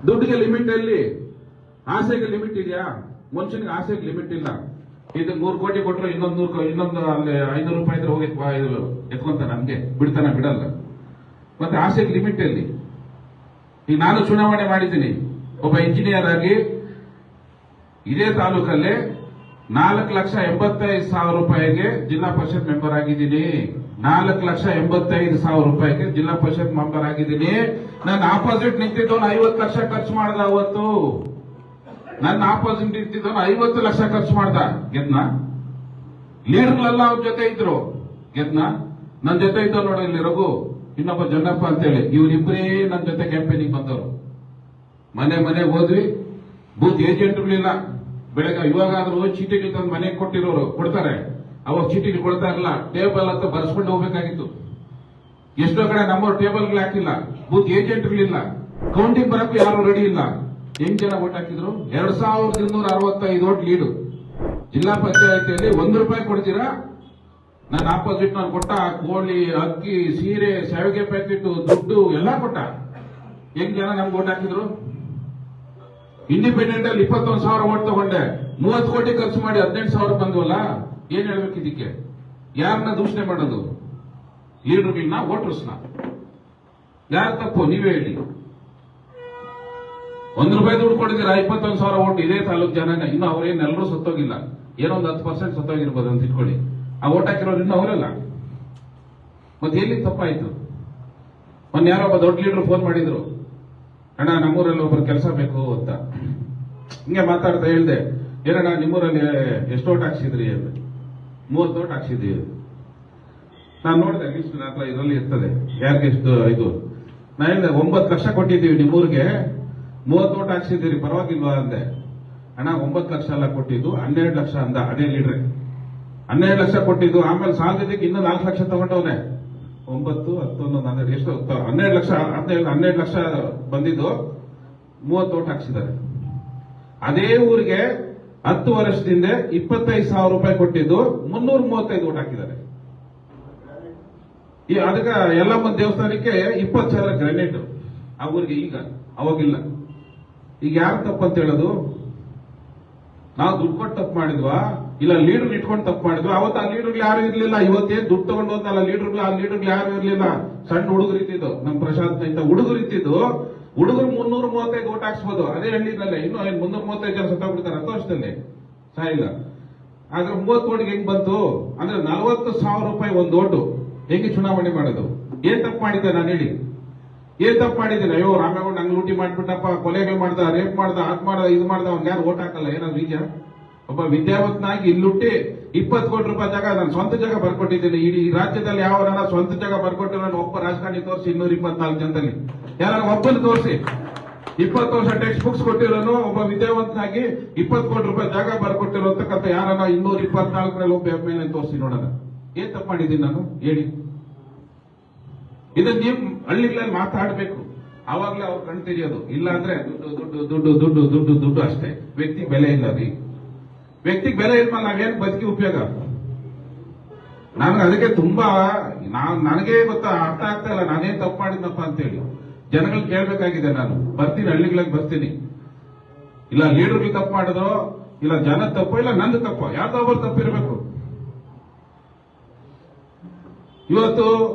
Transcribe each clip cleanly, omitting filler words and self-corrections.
ದುಡ್ಡಿಗೆ ಲಿಮಿಟ್ ಎಲ್ಲಿ? ಆಸೆಗೆ ಲಿಮಿಟ್ ಇದೆಯಾ? ಮನುಷ್ಯನಿಗೆ ಆಸೆಗೆ ಲಿಮಿಟ್ ಇಲ್ಲ. ಇದು 100 ಕೋಟಿ ಕೊಟ್ಟರೆ ಇನ್ನೊಂದು ಅಲ್ಲಿ 500 ರೂಪಾಯಿ ಇದ್ರೆ ಹೋಗಿ ಎತ್ಕೊಂತ ನಮ್ಗೆ ಬಿಡಲ್ಲ. ಮತ್ತೆ ಆಸೆಗೆ ಲಿಮಿಟ್ ಎಲ್ಲಿ? ಈಗ ನಾನು ಚುನಾವಣೆ ಮಾಡಿದ್ದೀನಿ, ಒಬ್ಬ ಇಂಜಿನಿಯರ್ ಆಗಿ ಇದೇ ತಾಲೂಕಲ್ಲಿ 4,85,000 ರೂಪಾಯಿಗೆ ಜಿಲ್ಲಾ ಪರಿಷತ್ ಮೆಂಬರ್ ಆಗಿದ್ದೀನಿ. 4,85,000 ರೂಪಾಯಿಗೆ ಜಿಲ್ಲಾ ಪರಿಷತ್ ಮೆಂಬರ್ ಆಗಿದ್ದೀನಿ. ನನ್ನ ಆಪೋಸಿಟ್ ನಿಂತಿದ್ದವನು 50 ಲಕ್ಷ ಖರ್ಚು ಮಾಡ್ದ ಅವತ್ತು. ನನ್ನ ಆಪೋಸಿಟ್ ನಿಂತಿದ್ದವನು 50 ಲಕ್ಷ ಖರ್ಚು ಮಾಡ್ದ. ಗೆದ್ನ? ಲೀಡರ್ಗಳೆಲ್ಲ ಅವ್ರ ಜೊತೆ ಇದ್ರು, ಗೆದ್ನ? ನನ್ನ ಜೊತೆ ಇದ್ದವ್ ನೋಡ ಇಲ್ಲಿ ರಘು, ಇನ್ನೊಬ್ಬ ಜನ್ನಪ್ಪ ಅಂತೇಳಿ, ಇವರಿಬ್ಬರೇ ನನ್ನ ಜೊತೆ ಕ್ಯಾಂಪೇನಿಂಗ್ ಬಂದವರು. ಮನೆ ಹೋದ್ವಿ, ಬೂತ್ ಏಜೆಂಟ್ಗಳಿಲ್ಲ. ಬೆಳಗ್ಗೆ ಇವಾಗಾದ್ರೂ ಚೀಟಿಗಳು ತಂದು ಮನೆಗೆ ಕೊಟ್ಟಿರೋರು ಕೊಡ್ತಾರೆ, ಅವಾಗ ಚೀಟಿಗಳು ಕೊಡ್ತಾ ಇರಲ್ಲ. ಟೇಬಲ್ ಅಂತ ಬರ್ಸ್ಕೊಂಡು ಹೋಗ್ಬೇಕಾಗಿತ್ತು. ಎಷ್ಟೋ ಕಡೆ ನಮ್ಮವ್ರು ಟೇಬಲ್ಗಳು ಹಾಕಿಲ್ಲ, ಬೂತ್ ಏಜೆಂಟ್ಗಳಿಲ್ಲ, ಕೌಂಟಿಂಗ್ ಬರಕ್ಕೂ ಯಾರು ರೆಡಿ ಇಲ್ಲ. ಹೆಂಗ್ ಜನ ಓಟ್ ಹಾಕಿದ್ರು? 2,265 ಓಟ್ ಲೀಡು. ಜಿಲ್ಲಾ ಪಂಚಾಯತಿಯಲ್ಲಿ 1 ರೂಪಾಯಿ ಕೊಡ್ತೀರಾ? ನನ್ನ ಆಪೋಸಿಟ್ ನಾನು ಕೊಟ್ಟ ಕೋಳಿ, ಅಕ್ಕಿ, ಸೀರೆ, ಶಾವಿಗೆ ಪ್ಯಾಕೆಟ್, ದುಡ್ಡು ಎಲ್ಲ ಕೊಟ್ಟ. ಹೆಂಗ್ ಜನ ನಮ್ಗೆ ಓಟ್ ಹಾಕಿದ್ರು? ಇಂಡಿಪೆಂಡೆಂಟ್ ಅಲ್ಲಿ 21,000 ಓಟ್ ತಗೊಂಡೆ, 30 ಕೋಟಿ ಖರ್ಚು ಮಾಡಿ 18,000 ಬಂದ್ವಲ್ಲ. ಏನ್ ಹೇಳ್ಬೇಕು ಇದಕ್ಕೆ? ಯಾರನ್ನ ದೂಷಣೆ ಮಾಡೋದು? ಲೀಡರ್ಗಳನ್ನ, ವೋಟರ್ಸ್ನ? ಯಾರು ತಪ್ಪು? ನೀವೇ ಹೇಳಿ. 1 ರೂಪಾಯಿ ದುಡ್ಡು ಕೊಟ್ಟಿದ್ದೀರಾ, 21,000 ಓಟ್ ಇದೇ ತಾಲೂಕು ಜನ. ಇನ್ನು ಅವ್ರೇನೆಲ್ಲರೂ ಸತ್ತೋಗಿಲ್ಲ, ಏನೋ ಒಂದು 10% ಸತ್ತೋಗಿರ್ಬೋದು ಅಂತ ಇಟ್ಕೊಳ್ಳಿ. ಆ ಓಟ್ ಹಾಕಿರೋರು ಇನ್ನು ಅವರಲ್ಲ. ಮತ್ತೆ ಎಲ್ಲಿ ತಪ್ಪಾಯ್ತು? ಮೊನ್ನೆ ಯಾರೊಬ್ಬ ದೊಡ್ಡ ಲೀಡರ್ ಫೋನ್ ಮಾಡಿದ್ರು, ಅಣ್ಣ ನಮ್ಮೂರಲ್ಲಿ ಒಬ್ಬರು ಕೆಲಸ ಬೇಕು ಅಂತ. ಹಿಂಗೆ ಮಾತಾಡ್ತಾ ಹೇಳ್ದೆ, ಏನಣ್ಣ ನಿಮ್ಮೂರಲ್ಲಿ ಎಷ್ಟು ಓಟ್ ಹಾಕ್ಸಿದ್ರಿ ಅಂತ. 30 ಓಟ್ ಹಾಕ್ಸಿದ್ವಿ. ನಾನು ನೋಡಿದೆ ಲಿಸ್ಟ್, ನನ್ನ ಹತ್ರ ಇದರಲ್ಲಿ ಇರ್ತದೆ, ಯಾರಿಗೆ ಎಷ್ಟು ಇದು. ನಾ ಹೇಳಿದೆ 9 ಲಕ್ಷ ಕೊಟ್ಟಿದ್ದೀವಿ ನಿಮ್ಮೂರಿಗೆ, 30 ಓಟ್ ಹಾಕ್ಸಿದ್ದೀರಿ, ಪರವಾಗಿಲ್ವಾ ಅಂದೆ. ಅಣ್ಣ 9 ಲಕ್ಷ ಎಲ್ಲ ಕೊಟ್ಟಿದ್ದು, 12 ಲಕ್ಷ ಅಂದ ಅದೇ ಲೀಡ್ರೆ. 12 ಲಕ್ಷ ಕೊಟ್ಟಿದ್ದು, ಆಮೇಲೆ ಸಾಲದಿದ್ದಕ್ಕೆ ಇನ್ನೂ 4 ಲಕ್ಷ ತಗೊಂಡವನೆ. 9, 10, 11, 12 ಎಷ್ಟು 12 ಲಕ್ಷ, 12 ಲಕ್ಷ ಬಂದಿದ್ದು 30 ಓಟ್ ಹಾಕ್ಸಿದ್ದಾರೆ. ಅದೇ ಊರಿಗೆ 10 ವರ್ಷದಿಂದ 25,000 ರೂಪಾಯಿ ಕೊಟ್ಟಿದ್ದು 335 ಓಟ್ ಹಾಕಿದ್ದಾರೆ. ಅದಕ್ಕೆ ಯಲ್ಲಮ್ಮ ದೇವಸ್ಥಾನಕ್ಕೆ 20,000 ಗ್ರೆನೇಡ್ ಆ ಊರಿಗೆ. ಈಗ ಅವಾಗಿಲ್ಲ. ಈಗ ಯಾರು ತಪ್ಪಂತ ಹೇಳೋದು? ನಾವು ದುಡ್ಡು ಕೊಟ್ಟು ತಪ್ಪು ಮಾಡಿದ್ವಾ, ಇಲ್ಲ ಲೀಡರ್ ಇಟ್ಕೊಂಡು ತಪ್ಪು ಮಾಡಿದ್ವಾ? ಅವತ್ತು ಆ ಲೀಡರ್ಗಳು ಯಾರು ಇರ್ಲಿಲ್ಲ. ಇವತ್ತೇನ್ ದುಡ್ಡು ತಗೊಂಡು ಹೋದ್ನಲ್ಲ ಲೀಡರ್ಗಳು, ಆ ಲೀಡರ್ಗಳು ಯಾರು ಇರ್ಲಿಲ್ಲ. ಸಣ್ಣ ಹುಡುಗರು ಇತ್ತಿದ್ದು, ನಮ್ಮ ಪ್ರಶಾಂತ್ ಇಂತ ಹುಡುಗರು ಇತ್ತಿದ್ದು. ಹುಡುಗರು 335 ಓಟ್ ಹಾಕ್ಸ್ಬೋದು. ಅದೇ ಹಳ್ಳಿನಲ್ಲೇ ಇನ್ನು 335 ಜನ ಸತ್ತೋಗ್ಬಿಡ್ತಾರೆ 10 ವರ್ಷದಲ್ಲಿ, ಸಾಯಿಲ್ಲ. ಆದ್ರೆ 30 ಓಟ್ಗೆ ಹೆಂಗ್ ಬಂತು ಅಂದ್ರೆ 40,000 ರೂಪಾಯಿ ಒಂದು ಓಟು. ಹೆಂಗೆ ಚುನಾವಣೆ ಮಾಡೋದು? ಏನ್ ತಪ್ಪು ಮಾಡಿದ್ದೆ ನಾನು ಹೇಳಿ? ಏನ್ ತಪ್ಪು ಮಾಡಿದ್ದೀನಿ? ಅಯ್ಯೋ ರಾಮೇಗೌಡ ನಂಗೆ ಲೂಟಿ ಮಾಡ್ಬಿಟ್ಟಪ್ಪ, ಕೊಲೆಗಳು ಮಾಡ್ದ, ರೇಪ್ ಮಾಡ್ದ, ಅದ್ ಮಾಡ್ದ, ಇದು ಮಾಡ್ದ, ಅವ್ನ್ ಯಾರು ಓಟ್ ಹಾಕಲ್ಲ. ಏನಾದ್ರು ನಿಜ? ಒಬ್ಬ ವಿದ್ಯಾವಂತನಾಗಿ ಇಲ್ಲುಟ್ಟಿ 20 ಕೋಟಿ ರೂಪಾಯಿ ಜಾಗ ನಾನು ಸ್ವಂತ ಜಾಗ ಬರ್ಕೊಟ್ಟಿದ್ದೀನಿ. ಇಡೀ ರಾಜ್ಯದಲ್ಲಿ ಯಾವ ಸ್ವಂತ ಜಾಗ ಬರ್ಕೊಟ್ಟಿರೋ ಒಬ್ಬ ರಾಜಕಾರಣಿ ತೋರಿಸಿ 224 ಜನದಲ್ಲಿ ಯಾರು ಒಬ್ಬನ ತೋರಿಸಿ. 20 ವರ್ಷ ಟೆಕ್ಸ್ಟ್ ಬುಕ್ಸ್ ಕೊಟ್ಟಿರೋನು ಒಬ್ಬ ವಿದ್ಯಾವಂತನಾಗಿ 20 ಕೋಟಿ ರೂಪಾಯಿ ಜಾಗ ಬರ್ಕೊಟ್ಟಿರೋತಕ್ಕಂಥ ಯಾರನ್ನ 224 ಒಬ್ಬ ಮೇಲೆ ತೋರಿಸಿ ನೋಡೋಣ. ಏನ್ ತಪ್ಪು ಮಾಡಿದ್ದೀನಿ ನಾನು ಹೇಳಿ? ಇದನ್ನ ನೀವು ಹಳ್ಳಿಗಳಲ್ಲಿ ಮಾತಾಡಬೇಕು, ಆವಾಗಲೇ ಅವ್ರು ಕಣ್ ತೆರೆಯೋದು. ಇಲ್ಲ ಅಂದ್ರೆ ದುಡ್ಡು ದುಡ್ಡು ದುಡ್ಡು ದುಡ್ಡು ದುಡ್ಡು ಅಷ್ಟೇ. ವ್ಯಕ್ತಿಗೆ ಬೆಲೆ ಇಲ್ಲ ರೀ. ವ್ಯಕ್ತಿಗೆ ಬೆಲೆ ಇಲ್ಮೇಲೆ ನಾವೇನು ಬದುಕಿ ಉಪಯೋಗ? ನನಗೆ ಅದಕ್ಕೆ ತುಂಬಾ ನನಗೆ ಗೊತ್ತಾ ಅರ್ಥ ಆಗ್ತಾ ಇಲ್ಲ ನಾನೇನ್ ತಪ್ಪು ಮಾಡಿದ್ನಪ್ಪ ಅಂತೇಳಿ. ಜನಗಳು ಕೇಳ್ಬೇಕಾಗಿದೆ. ನಾನು ಬರ್ತೀನಿ, ಹಳ್ಳಿಗಳಿಗೆ ಬರ್ತೀನಿ. ಇಲ್ಲ ಲೀಡರ್ಗಳು ತಪ್ಪು ಮಾಡಿದ್ರು, ಇಲ್ಲ ಜನ ತಪ್ಪು, ಇಲ್ಲ ನಂದು ತಪ್ಪು, ಯಾವ್ದೋ ಒಬ್ಬರು ತಪ್ಪಿರ್ಬೇಕು. ಇವತ್ತು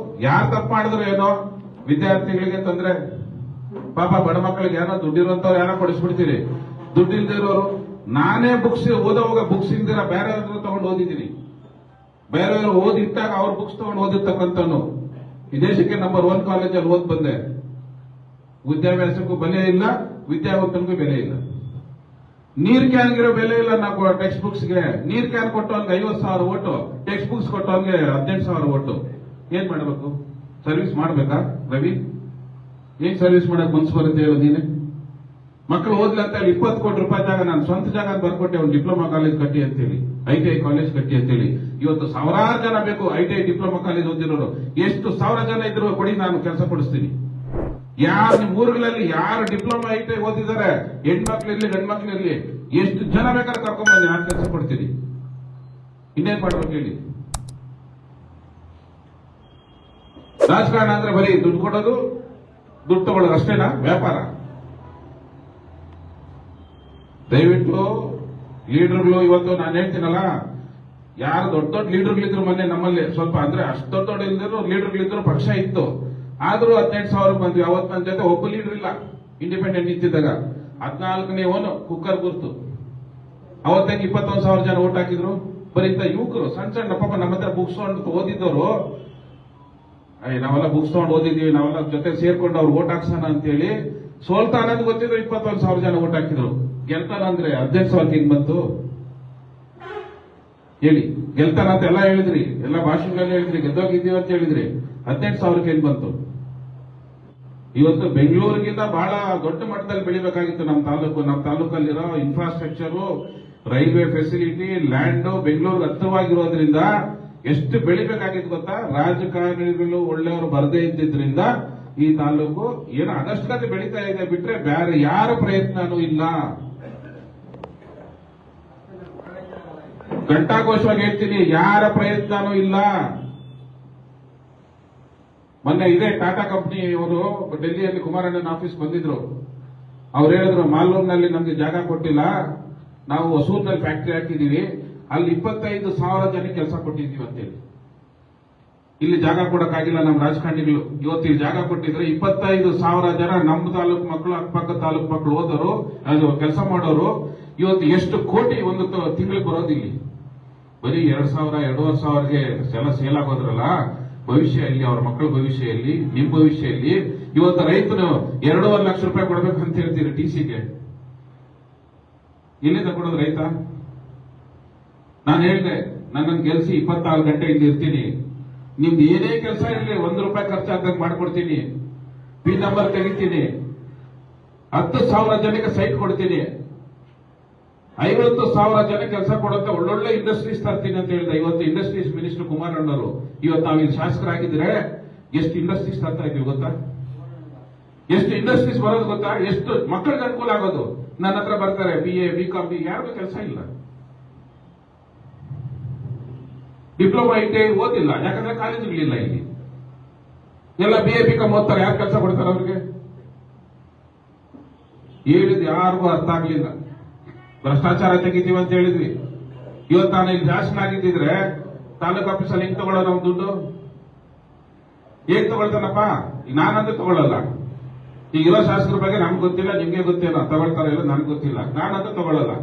ಯಾರು ತಪ್ಪು ಮಾಡಿದ್ರು ಏನೋ ವಿದ್ಯಾರ್ಥಿಗಳಿಗೆ ತೊಂದರೆ, ಪಾಪ ಬಡ ಮಕ್ಕಳಿಗೆ ಏನೋ ದುಡ್ಡಿರುವಂತವ್ರು ಯಾರೋ ಕೊಡಿಸ್ಬಿಡ್ತೀರಿ. ದುಡ್ಡಿಲ್ದೇ ಇರೋರು, ನಾನೇ ಬುಕ್ಸ್ ಓದೋವಾಗ ಬುಕ್ಸ್ ಇಲ್ದಿರ ಬೇರೆ ತಗೊಂಡು ಓದಿದ್ದೀನಿ. ಬೇರೆಯವರು ಓದಿಟ್ಟಾಗ ಅವ್ರ ಬುಕ್ಸ್ ತಗೊಂಡು ಓದಿರ್ತಕ್ಕಂಥವ್ನು. ಈ ದೇಶಕ್ಕೆ ನಂಬರ್ 1 ಕಾಲೇಜಲ್ಲಿ ಓದ್ ಬಂದೆ. ವಿದ್ಯಾಭ್ಯಾಸಕ್ಕೂ ಬೆಲೆ ಇಲ್ಲ, ವಿದ್ಯಾವಂತನಿಗೂ ಬೆಲೆ ಇಲ್ಲ. ನೀರ್ ಕ್ಯಾನ್ಗಿರೋ ಬೆಲೆ ಇಲ್ಲ. ನಾವು ಟೆಕ್ಸ್ಟ್ ಬುಕ್ಸ್ಗೆ ನೀರ್ ಕ್ಯಾನ್ ಕೊಟ್ಟವನ್ಗೆ 50,000 ಓಟು, ಟೆಕ್ಸ್ಟ್ ಬುಕ್ಸ್ ಕೊಟ್ಟವನ್ಗೆ 18,000 ಓಟು. ಏನ್ ಮಾಡಬೇಕು? ಸರ್ವಿಸ್ ಮಾಡ್ಬೇಕಾ ರವಿ? ಏನ್ ಸರ್ವಿಸ್ ಮಾಡಕ್ ಮನ್ಸು ಬರುತ್ತೆ ಹೇಳೋದು ನೀನೆ? ಮಕ್ಕಳು ಓದ್ಲಿ ಅಂತ ಹೇಳಿ 20 ಕೋಟಿ ರೂಪಾಯಿ ಜಾಗ ನಾನು ಸ್ವಂತ ಜಾಗ ಬರ್ಕೊಟ್ಟೆ, ಒಂದು ಡಿಪ್ಲೊಮಾ ಕಾಲೇಜ್ ಕಟ್ಟಿ ಅಂತೇಳಿ, ITI ಕಾಲೇಜ್ ಕಟ್ಟಿ ಅಂತೇಳಿ. ಇವತ್ತು 1000 ಜನ ಬೇಕು ITI ಡಿಪ್ಲೊಮಾ ಕಾಲೇಜ್ ಓದಿರೋರು. ಎಷ್ಟು 1000 ಜನ ಇದ್ರು ಕೊಡಿ, ನಾನು ಕೆಲಸ ಕೊಡಿಸ್ತೀನಿ. ಯಾರು ನಿಮ್ಮ ಊರುಗಳಲ್ಲಿ ಯಾರು ಡಿಪ್ಲೊಮಾ ITI ಓದಿದ್ದಾರೆ, ಹೆಣ್ಮಕ್ಳಿರ್ಲಿ ಗಂಡ್ಮಕ್ಳಿರ್ಲಿ, ಎಷ್ಟು ಜನ ಬೇಕಾದ್ರೆ ಕರ್ಕೊಂಡ್ಬಂದು ನಾನು ಕೆಲಸ ಕೊಡ್ತೀನಿ. ಇನ್ನೇನ್ ಮಾಡ್ಬೇಕು ಹೇಳಿ? ರಾಜಕಾರಣ ಅಂದ್ರೆ ಬರೀ ದುಡ್ಡು ಕೊಡೋದು, ದುಡ್ಡು ತಗೊಳ್ಳೋದು ಅಷ್ಟೇನಾ ವ್ಯಾಪಾರ? ದಯವಿಟ್ಟು ಲೀಡರ್ಗಳು ಇವತ್ತು ನಾನು ಹೇಳ್ತೀನಲ್ಲ, ಯಾರು ದೊಡ್ಡ ದೊಡ್ಡ ಲೀಡರ್ಗಳಿದ್ರು ಮೊನ್ನೆ ನಮ್ಮಲ್ಲಿ ಸ್ವಲ್ಪ ಅಂದ್ರೆ ಅಷ್ಟು ದೊಡ್ಡ ದೊಡ್ಡ ಇಲ್ದಿದ್ರು ಲೀಡರ್ಗಳಿದ್ರು, ಪಕ್ಷ ಇತ್ತು, ಆದ್ರೂ 15,000 ಬಂದ್ವಿ. ಅವತ್ತು ನನ್ನ ಜೊತೆ ಒಬ್ಬ ಲೀಡರ್ ಇಲ್ಲ, ಇಂಡಿಪೆಂಡೆಂಟ್ ನಿಂತಿದ್ದಾಗ 14ನೇ ಓನು ಕುಕ್ಕರ್ ಗುರ್ತು. ಅವತ್ತಾಗ 21,000 ಜನ ಓಟ್ ಹಾಕಿದ್ರು. ಬರೀ ಇಂಥ ಯುವಕರು ಸಣ್ಣ ಸಣ್ಣ ಪಾಪ ನಮ್ಮ ಹತ್ರ ಬುಕ್ಸ್ ತಗೊಂಡು ಓದಿದ್ದವರು, ನಾವೆಲ್ಲ ಬುಕ್ಸ್ ತಗೊಂಡು ಓದಿದೀವಿ, ನಾವೆಲ್ಲ ಜೊತೆ ಸೇರ್ಕೊಂಡು ಅವ್ರು ಓಟ್ ಹಾಕ್ಸೋಣ ಅಂತೇಳಿ ಸೋಲ್ತಾ ಅನ್ನೋದು ಗೊತ್ತಿದ್ರು 21,000 ಜನ ಓಟ್ ಹಾಕಿದ್ರು. ಗೆಲ್ತಾನ ಅಂದ್ರೆ 15,000 ಹಿಂಗ್ ಬಂತು ಹೇಳಿ. ಗೆಲ್ತಾನ ಅಂತ ಎಲ್ಲ ಹೇಳಿದ್ರಿ, ಎಲ್ಲ ಭಾಷಣಗಳಲ್ಲಿ ಹೇಳಿದ್ರಿ, ಗೆದ್ದೋಗಿದ್ದೀವಿ ಅಂತ ಹೇಳಿದ್ರಿ. 18,000 ಏನ್ ಬಂತು? ಇವತ್ತು ಬೆಂಗಳೂರಿಗಿಂತ ಬಹಳ ದೊಡ್ಡ ಮಟ್ಟದಲ್ಲಿ ಬೆಳಿಬೇಕಾಗಿತ್ತು ನಮ್ಮ ತಾಲೂಕಲ್ಲಿರೋ ಇನ್ಫ್ರಾಸ್ಟ್ರಕ್ಚರು, ರೈಲ್ವೆ ಫೆಸಿಲಿಟಿ, ಲ್ಯಾಂಡ್ ಬೆಂಗಳೂರಿಗೆ ಹತ್ತಿರವಾಗಿರೋದ್ರಿಂದ ಎಷ್ಟು ಬೆಳಿಬೇಕಾಗಿತ್ತು ಗೊತ್ತಾ? ರಾಜಕಾರಣಿಗಳು ಒಳ್ಳೆಯವರು ಬರದೇ ಇದ್ದಿದ್ರಿಂದ ಈ ತಾಲೂಕು ಏನು ಅದಷ್ಟೇ ಬೆಳೀತಾ ಇದೆ, ಬಿಟ್ರೆ ಬೇರೆ ಯಾರ ಪ್ರಯತ್ನನೂ ಇಲ್ಲ. ಘಂಟಾಘೋಷವಾಗಿ ಹೇಳ್ತೀನಿ, ಯಾರ ಪ್ರಯತ್ನನೂ ಇಲ್ಲ. ಮೊನ್ನೆ ಇದೇ ಟಾಟಾ ಕಂಪನಿ ಅವರು ಡೆಲ್ಲಿಯಲ್ಲಿ ಕುಮಾರಣ್ಣನ ಆಫೀಸ್ ಬಂದಿದ್ರು. ಅವ್ರು ಹೇಳಿದ್ರು, ಮಾಲೂರಿನಲ್ಲಿ ನಮ್ಗೆ ಜಾಗ ಕೊಟ್ಟಿಲ್ಲ, ನಾವು ಹೊಸೂರಿನಲ್ಲಿ ಫ್ಯಾಕ್ಟರಿ ಹಾಕಿದೀವಿ, ಅಲ್ಲಿ 25,000 ಜನಕ್ಕೆ ಕೆಲಸ ಕೊಟ್ಟಿದ್ದೀವಿ ಅಂತೇಳಿ. ಇಲ್ಲಿ ಜಾಗ ಕೊಡಕ್ಕಾಗಿಲ್ಲ ನಮ್ಮ ರಾಜಕಾರಣಿಗಳು. ಇವತ್ತು ಇಲ್ಲಿ ಜಾಗ ಕೊಟ್ಟಿದ್ರೆ 25,000 ಜನ ನಮ್ಮ ತಾಲೂಕು ಮಕ್ಕಳು, ಅಕ್ಕಪಕ್ಕ ತಾಲೂಕು ಮಕ್ಕಳು ಓದೋರು, ಕೆಲಸ ಮಾಡೋರು, ಇವತ್ತು ಎಷ್ಟು ಕೋಟಿ ಒಂದು ತಿಂಗಳಿಗೆ ಬರೋದಿಲ್ಲಿ. ಬರೀ 2,000, 2,500ಗೆ ಎಲ್ಲ ಸೇಲ್ ಆಗೋದ್ರಲ್ಲ. ಭವಿಷ್ಯ ಇಲ್ಲಿ, ಅವ್ರ ಮಕ್ಕಳ ಭವಿಷ್ಯ ಇಲ್ಲಿ, ನಿಮ್ ಭವಿಷ್ಯ ಇಲ್ಲಿ. ಇವತ್ತು ರೈತನು 2.5 ಲಕ್ಷ ರೂಪಾಯಿ ಕೊಡ್ಬೇಕಂತ ಹೇಳ್ತೀರಿ ಟಿಸಿಗೆ. ಎಲ್ಲಿಂದ ಕೊಡೋದು ರೈತ? ನಾನು ಹೇಳಿದೆ, ನನ್ನನ್ನು ಗೆಲ್ಸಿ 24 ಗಂಟೆ ಇಲ್ಲಿ ಇರ್ತೀನಿ, ನಿಮ್ದು ಏನೇ ಕೆಲಸ ಇರಲಿ ₹1 ಖರ್ಚಾದಂಗೆ ಮಾಡ್ಕೊಡ್ತೀನಿ, ಪಿನ್ ನಂಬರ್ ತೆಗಿತೀನಿ, 10,000 ಜನಕ್ಕೆ ಸೈಟ್ ಕೊಡ್ತೀನಿ, 50,000 ಜನ ಕೆಲಸ ಕೊಡುವಂತ ಒಳ್ಳೊಳ್ಳೆ ಇಂಡಸ್ಟ್ರೀಸ್ ತರ್ತೀನಿ ಅಂತ ಹೇಳಿದೆ. ಇವತ್ತು ಇಂಡಸ್ಟ್ರೀಸ್ ಮಿನಿಸ್ಟರ್ ಕುಮಾರಣ್ಣವರು. ಇವತ್ತು ನಾವಿಲ್ಲಿ ಶಾಸಕರಾಗಿದ್ರೆ ಎಷ್ಟು ಇಂಡಸ್ಟ್ರೀಸ್ ತರ್ತಾ ಇದ್ವಿ ಗೊತ್ತಾ? ಎಷ್ಟು ಇಂಡಸ್ಟ್ರೀಸ್ ಬರೋದು ಗೊತ್ತಾ? ಎಷ್ಟು ಮಕ್ಕಳಿಗೆ ಅನುಕೂಲ ಆಗೋದು. ನನ್ನ ಹತ್ರ ಬರ್ತಾರೆ BA, BCom, ಯಾರಿಗೂ ಕೆಲಸ ಇಲ್ಲ, ಡಿಪ್ಲೊಮಾ ITI ಓದಿಲ್ಲ, ಯಾಕಂದ್ರೆ ಕಾಲೇಜುಗಳಿಲ್ಲ ಇಲ್ಲಿ. ಎಲ್ಲ BA, BCom ಓದ್ತಾರೆ, ಯಾರು ಕೆಲಸ ಕೊಡ್ತಾರೆ ಅವ್ರಿಗೆ? ಹೇಳಿದ್ ಯಾರಿಗೂ ಅರ್ಥ ಆಗ್ಲಿಲ್ಲ. ಭ್ರಷ್ಟಾಚಾರ ತೆಗಿತೀವಿ ಅಂತ ಹೇಳಿದ್ವಿ. ಇವತ್ತು ನಾನು ಇಲ್ಲಿ ಶಾಸನ ಆಗಿದ್ದಿದ್ರೆ ತಾಲೂಕು ಆಫೀಸಲ್ಲಿ ಹೆಂಗ್ ತಗೊಳ್ಳೋ ನಮ್ ದುಡ್ಡು? ಹೇಗ್ ತಗೊಳ್ತಾನಪ್ಪ? ಈಗ ನಾನಂತೂ ತಗೊಳ್ಳಲ್ಲ. ಈಗ ಇರೋ ಶಾಸಕರ ಬಗ್ಗೆ ನಮ್ಗೆ ಗೊತ್ತಿಲ್ಲ, ನಿಮ್ಗೆ ಗೊತ್ತಿಲ್ಲ, ತಗೊಳ್ತಾರ ಇಲ್ಲ ನನ್ಗೆ ಗೊತ್ತಿಲ್ಲ. ನಾನಂತೂ ತಗೊಳ್ಳಲ್ಲ.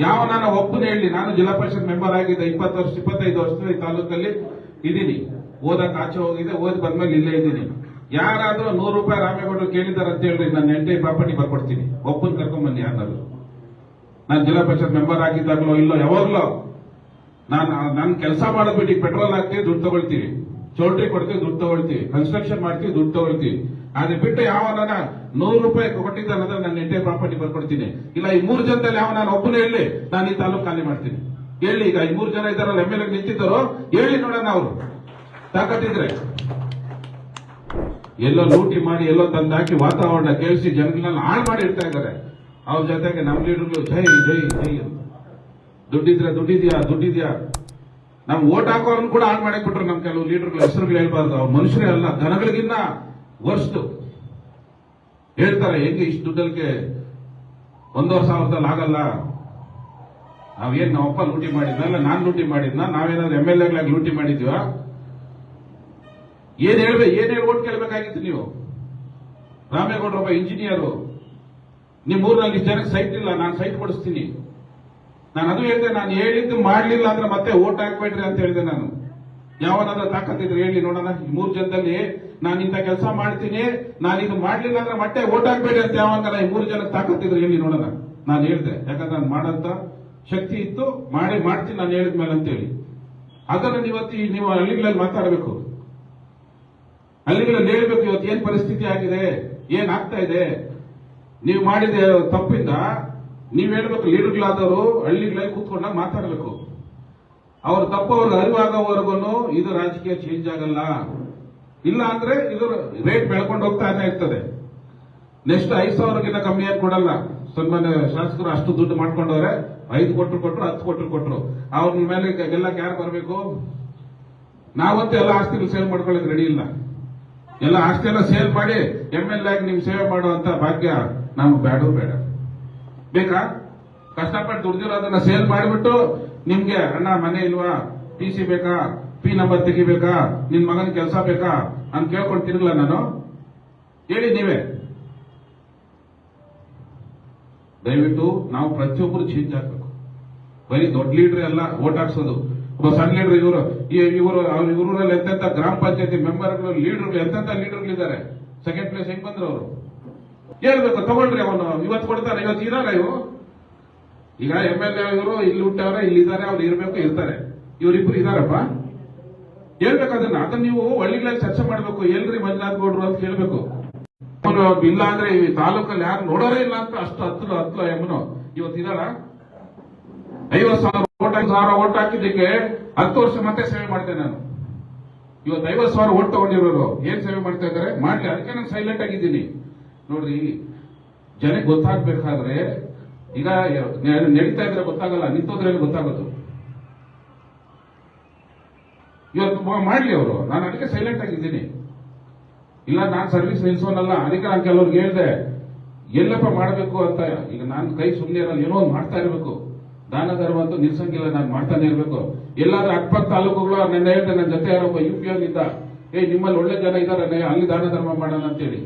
ಯಾವ ನಾನು ಒಬ್ಬನೇ ಹೇಳಿ, ನಾನು ಜಿಲ್ಲಾ ಪರಿಷತ್ ಮೆಂಬರ್ ಆಗಿದ್ದೆ 25 ವರ್ಷದ ಈ ತಾಲೂಕಲ್ಲಿ ಇದ್ದೀನಿ. ಓದಕ್ ಆಚೆ ಹೋಗಿದೆ, ಓದಿ ಬಂದ್ಮೇಲೆ ಇಲ್ಲೇ ಇದ್ದೀನಿ. ಯಾರಾದ್ರೂ ₹100 ರಾಮೇಗೌಡರು ಕೇಳಿದಾರೆ ಅಂತ ಹೇಳ್ರಿ, ನನ್ನ ಎಂಟೇ ಪ್ರಾಪರ್ಟಿ ಬರ್ಕೊಡ್ತೀನಿ. ಒಪ್ಪನ್ ಕರ್ಕೊಂಡ್ಬನ್ನಿ ಯಾರು. ನಾನು ಜಿಲ್ಲಾ ಪರಿಷತ್ ಮೆಂಬರ್ ಆಗಿದ್ದಾಗಲೋ ಇಲ್ಲೋ ಯಾವಾಗ್ಲೋ ನಾನು ಕೆಲಸ ಮಾಡೋದ್ಬಿಟ್ಟು ಪೆಟ್ರೋಲ್ ಹಾಕ್ತೀವಿ, ದುಡ್ಡು ತಗೊಳ್ತೀವಿ, ಚೌಲ್ಟ್ರಿ ಕೊಡ್ತೀವಿ, ದುಡ್ಡು ತಗೊಳ್ತೀವಿ, ಕನ್ಸ್ಟ್ರಕ್ಷನ್ ಮಾಡ್ತೀವಿ, ದುಡ್ಡು ತಗೊಳ್ತೀವಿ. ಅದೇ ಬಿಟ್ಟು ಯಾವ ₹100 ಕೊಟ್ಟಿದ್ದಾನಂದ್ರೆ ನನ್ನ ಎಂಟೇ ಪ್ರಾಪರ್ಟಿ ಬರ್ಕೊಡ್ತೀನಿ. ಇಲ್ಲ ಈ 3 ಜನದಲ್ಲಿ ಯಾವ ನಾನು ಒಬ್ಬನೇ ಹೇಳಿ ನಾನು ಈ ತಾಲೂಕು ಖಾಲಿ ಮಾಡ್ತೀನಿ. ಹೇಳಿ, ಈಗ ಈ 3 ಜನ ಇದ್ದಾರಲ್ಲ MLA ನಿಂತಿದ್ದಾರೋ ಹೇಳಿ ನೋಡೋಣ. ಅವರು ತಾಕತ್ತಿದ್ರೆ ಎಲ್ಲೋ ಲೂಟಿ ಮಾಡಿ ಎಲ್ಲೋ ತಂದು ಹಾಕಿ ವಾತಾವರಣ ಕೇಳಿಸಿ ಜನಗಳನ್ನ ಹಾಳು ಮಾಡಿ ಇಡ್ತಾ ಇದ್ದಾರೆ. ಅವ್ರ ಜೊತೆಗೆ ನಮ್ಮ ಲೀಡರ್ಗಳು ಜೈ ಜೈ ಜೈ ಅಂತ ದುಡ್ಡಿದ್ಯಾ ನಮ್ ಓಟ್ ಹಾಕೋರನ್ನು ಕೂಡ ಹಾಳು ಮಾಡಕ್ ಬಿಟ್ರು. ನಮ್ ಕೆಲವು ಲೀಡರ್ಗಳು ಹೆಸರುಗಳು ಹೇಳ್ಬಾರ್ದು, ಅವ್ರ ಮನುಷ್ಯರೇ ಅಲ್ಲ, ದನಗಳಿಗಿನ್ನ ವರ್ಸ್ಟ್ ಹೇಳ್ತಾರೆ. ಹೆಂಗೆ ಇಷ್ಟು ದುಡ್ಡಲ್ಗೆ 1,500 ಆಗಲ್ಲ, ನಾವೇನ್ ನಮ್ಮಪ್ಪ ಲೂಟಿ ಮಾಡಿದ್ನಲ್ಲ, ನಾನ್ ಲೂಟಿ ಮಾಡಿದ್ನ, ನಾವೇನಾದ್ರು MLAಗಳಾಗಿ ಲೂಟಿ ಮಾಡಿದ್ವ? ಏನ್ ಹೇಳಿ ಓಟ್ ಕೇಳಬೇಕಾಗಿತ್ತು ನೀವು? ರಾಮೇಗೌಡರೊಬ್ಬ ಇಂಜಿನಿಯರು, ನಿಮ್ ಊರಿನಲ್ಲಿ ಜನಕ್ಕೆ ಸೈಟ್ ಇಲ್ಲ, ನಾನು ಸೈಟ್ ಕೊಡಿಸ್ತೀನಿ. ನಾನು ಅದು ಹೇಳಿದೆ, ನಾನು ಹೇಳಿದ್ದು ಮಾಡ್ಲಿಲ್ಲ ಅಂದ್ರೆ ಮತ್ತೆ ಓಟ್ ಹಾಕ್ಬೇಡ್ರಿ ಅಂತ ಹೇಳಿದೆ. ನಾನು ಯಾವನಾದ್ರೂ ತಾಕತ್ತಿದ್ರೆ ಹೇಳಿ ನೋಡೋಣ. 3 ಜನದಲ್ಲಿ ನಾನು ಇಂಥ ಕೆಲಸ ಮಾಡ್ತೀನಿ, ನಾನು ಇದು ಮಾಡ್ಲಿಲ್ಲ ಅಂದ್ರೆ ಮತ್ತೆ ಓಟ್ ಹಾಕ್ಬೇಡಿ ಅಂತ ಯಾವಾಗ ಈ 3 ಜನಕ್ಕೆ ತಾಕತ್ತಿದ್ರೆ ಹೇಳಿ ನೋಡೋಣ. ನಾನು ಹೇಳಿದೆ, ಯಾಕಂದ್ರೆ ನಾನು ಮಾಡಂತ ಶಕ್ತಿ ಇತ್ತು, ಮಾಡ್ತೀನಿ ನಾನು ಹೇಳಿದ್ಮೇಲೆ ಅಂತೇಳಿ. ಅದನ್ನು ಇವತ್ತು ನೀವು ಹಳ್ಳಿಗಳಲ್ಲಿ ಮಾತಾಡಬೇಕು, ಹಳ್ಳಿಗಳಲ್ಲಿ ಹೇಳ್ಬೇಕು. ಇವತ್ತು ಏನ್ ಪರಿಸ್ಥಿತಿ ಆಗಿದೆ, ಏನ್ ಆಗ್ತಾ ಇದೆ, ನೀವು ಮಾಡಿದ ತಪ್ಪಿಂದ ನೀವ್ ಹೇಳ್ಬೇಕು. ಲೀಡರ್ಗಳಾದವರು ಹಳ್ಳಿಗಳಲ್ಲಿ ಕೂತ್ಕೊಂಡಾಗ ಮಾತಾಡಬೇಕು. ಅವ್ರ ತಪ್ಪು ಅವ್ರಿಗೆ ಅರಿವಾಗೋವರೆಗೂ ಇದು ರಾಜಕೀಯ ಚೇಂಜ್ ಆಗಲ್ಲ. ಇಲ್ಲ ಅಂದ್ರೆ ಇದು ರೇಟ್ ಬೆಳ್ಕೊಂಡು ಹೋಗ್ತಾನೆ ಇರ್ತದೆ. ನೆಕ್ಸ್ಟ್ 5,000ಗಿಂತ ಕಮ್ಮಿ ಏನು ಕೊಡಲ್ಲ. ಸನ್ಮಾನ್ಯ ಶಾಸಕರು ಅಷ್ಟು ದುಡ್ಡು ಮಾಡ್ಕೊಂಡವ್ರೆ, 5 ಕೊಟ್ಟರು 10 ಕೊಟ್ಟರು. ಅವ್ರ ಮೇಲೆ ಗೆಲ್ಲಕ್ಕೆ ಯಾರು ಬರಬೇಕು? ನಾವಂತೂ ಎಲ್ಲ ಆಸ್ತಿಗಳು ಸೇಲ್ ಮಾಡ್ಕೊಳ್ಳೋಕೆ ರೆಡಿ ಇಲ್ಲ. ಎಲ್ಲ ಆಸ್ತಿ ಎಲ್ಲ ಸೇಲ್ ಮಾಡಿ MLA ಆಗಿ ನಿಮ್ ಸೇವೆ ಮಾಡುವಂತ ಭಾಗ್ಯ ನಮ್ಗೆ ಬೇಡ. ಬೇಕಾ? ಕಷ್ಟಪಟ್ಟು ದುಡ್ದಿರೋದನ್ನ ಸೇಲ್ ಮಾಡಿಬಿಟ್ಟು ನಿಮ್ಗೆ ಅಣ್ಣ ಮನೆ ಇಲ್ವಾ, PC ಬೇಕಾ, P ನಂಬರ್ ತೆಗಿಬೇಕಾ, ನಿನ್ ಮಗನ ಕೆಲಸ ಬೇಕಾ ಅಂತ ಕೇಳ್ಕೊಂಡು ತಿರ್ಗಲ್ಲ ನಾನು. ಹೇಳಿ ನೀವೇ. ದಯವಿಟ್ಟು ನಾವು ಪ್ರತಿಯೊಬ್ಬರು ಚೇಂಜ್ ಆಗ್ಬೇಕು. ಬರೀ ದೊಡ್ಡ ಲೀಡರ್ ಎಲ್ಲ ಓಟ್ ಹಾಕ್ಸೋದು. ಒಬ್ಬ ಸಣ್ಣ ಲೀಡರ್ ಇವರಲ್ಲಿ ಎಂತೆಂತ ಗ್ರಾಮ ಪಂಚಾಯತಿ ಮೆಂಬರ್ಗಳು ಲೀಡರ್ಗಳು ಎಂತೆಂತ ಲೀಡರ್ಗಳಿದ್ದಾರೆ. ಸೆಕೆಂಡ್ ಪ್ಲೇಸ್ ಹೆಂಗ್ ಬಂದ್ರು ಅವರು? ಹೇಳ್ಬೇಕು, ತಗೊಳ್ರಿ ಅವನು ಇವತ್ತು ಕೊಡ್ತಾರೆ, ಇವತ್ತು ಇರಾರ ಇವು. ಈಗ MLA ಇವರು ಇಲ್ಲಿ ಹುಟ್ಟವ್ರೆ, ಇಲ್ಲಿದ್ದಾರೆ, ಅವ್ರು ಇರ್ಬೇಕು, ಇರ್ತಾರೆ. ಇವರಿಬ್ರು ಇದಾರಪ್ಪ, ಹೇಳ್ಬೇಕು ಅದನ್ನ ನೀವು ಒಳ್ಳೆಗಳಲ್ಲಿ ಚರ್ಚೆ ಮಾಡ್ಬೇಕು. ಎಲ್ರಿ ಮಂಜುನಾಥ್ ಗೌಡ್ರು ಅಂತ ಕೇಳ್ಬೇಕು. ಇಲ್ಲ ಅಂದ್ರೆ ಈ ತಾಲೂಕಲ್ಲಿ ಯಾರು ನೋಡೋರೇ ಇಲ್ಲ ಅಂತ ಅಷ್ಟು ಹತ್ತು ಎಮ್ಮನು ಇವತ್ತಿದಾರ. 50,000 ಓಟ್ ಹಾಕಿದ್ದಕ್ಕೆ 10 ವರ್ಷ ಮತ್ತೆ ಸೇವೆ ಮಾಡ್ತೇನೆ ನಾನು. ಇವತ್ತು 50,000 ಓಟ್ ತಗೊಂಡಿರೋರು ಏನ್ ಸೇವೆ ಮಾಡ್ತಾ ಇದ್ದಾರೆ ಮಾಡ್ಲಿ. ಅದಕ್ಕೆ ನಾನು ಸೈಲೆಂಟ್ ಆಗಿದ್ದೀನಿ. ನೋಡ್ರಿ, ಜನಕ್ಕೆ ಗೊತ್ತಾಗ್ಬೇಕಾದ್ರೆ ಈಗ ನಡೀತಾ ಇದ್ರೆ ಗೊತ್ತಾಗಲ್ಲ, ನಿಂತೋದ್ರಲ್ಲಿ ಗೊತ್ತಾಗೋದು. ಇವತ್ತು ಮಾಡ್ಲಿ ಅವರು. ನಾನು ಅದಕ್ಕೆ ಸೈಲೆಂಟ್ ಆಗಿದ್ದೀನಿ. ಇಲ್ಲ ನಾನು ಸರ್ವಿಸ್ ನಿಲ್ಸೋನಲ್ಲ. ಅದಕ್ಕೆ ನಾನು ಕೆಲವ್ರಿಗೆ ಹೇಳಿದೆ ಎಲ್ಲಪ್ಪ ಮಾಡಬೇಕು ಅಂತ. ಈಗ ನಾನು ಕೈ ಸುಮ್ಮನೆ ಇರಲ್ಲ, ಏನೋ ಒಂದು ಮಾಡ್ತಾ ಇರಬೇಕು. ದಾನ ಧರ್ಮ ಅಂತೂ ನಿಲ್ಸಂಗಿಲ್ಲ, ನಾನು ಮಾಡ್ತಾನೆ ಇರಬೇಕು. ಎಲ್ಲಾದ್ರೂ ಅಕ್ಕಪಕ್ಕ ತಾಲೂಕುಗಳು ನನ್ನ ಹೇಳ್ದೆ, ನನ್ನ ಜೊತೆ ಯಾರೊಬ್ಬ UP ಇದ್ದ, ನಿಮ್ಮಲ್ಲಿ ಒಳ್ಳೆ ಜನ ಇದಾರೆ, ಅಲ್ಲಿ ದಾನ ಧರ್ಮ ಮಾಡೋಣ ಅಂತೇಳಿ.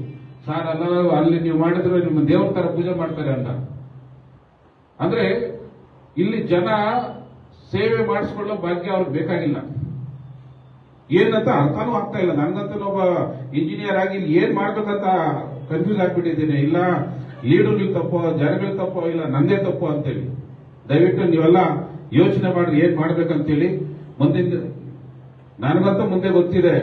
ಸರ್ ಅಲ್ಲ, ಅಲ್ಲಿ ನೀವು ಮಾಡಿದ್ರೆ ನಿಮ್ಮ ದೇವ್ರ ತರ ಪೂಜೆ ಮಾಡ್ತಾರೆ ಅಂತ. ಅಂದ್ರೆ ಇಲ್ಲಿ ಜನ ಸೇವೆ ಮಾಡಿಸ್ಕೊಳ್ಳೋ ಭಾಗ್ಯ ಅವ್ರಿಗೆ ಬೇಕಾಗಿಲ್ಲ. ಏನಂತ ಅರ್ಥನೂ ಆಗ್ತಾ ಇಲ್ಲ. ನನ್ಗಂತೂ ಒಬ್ಬ ಇಂಜಿನಿಯರ್ ಆಗಿ ಇಲ್ಲಿ ಏನ್ ಮಾಡ್ಬೇಕಂತ ಕನ್ಫ್ಯೂಸ್ ಆಗ್ಬಿಟ್ಟಿದ್ದೀನಿ. ಇಲ್ಲ ಲೀಡರ್ಗಳು ತಪ್ಪೋ, ಜನಗಳು ತಪ್ಪೋ, ಇಲ್ಲ ನಂದೇ ತಪ್ಪೋ ಅಂತೇಳಿ. ದಯವಿಟ್ಟು ನೀವೆಲ್ಲ ಯೋಚನೆ ಮಾಡಿ ಏನ್ ಮಾಡ್ಬೇಕಂತೇಳಿ. ಮುಂದಿನ ನನಗಂತೂ ಮುಂದೆ ಗೊತ್ತಿದೆ,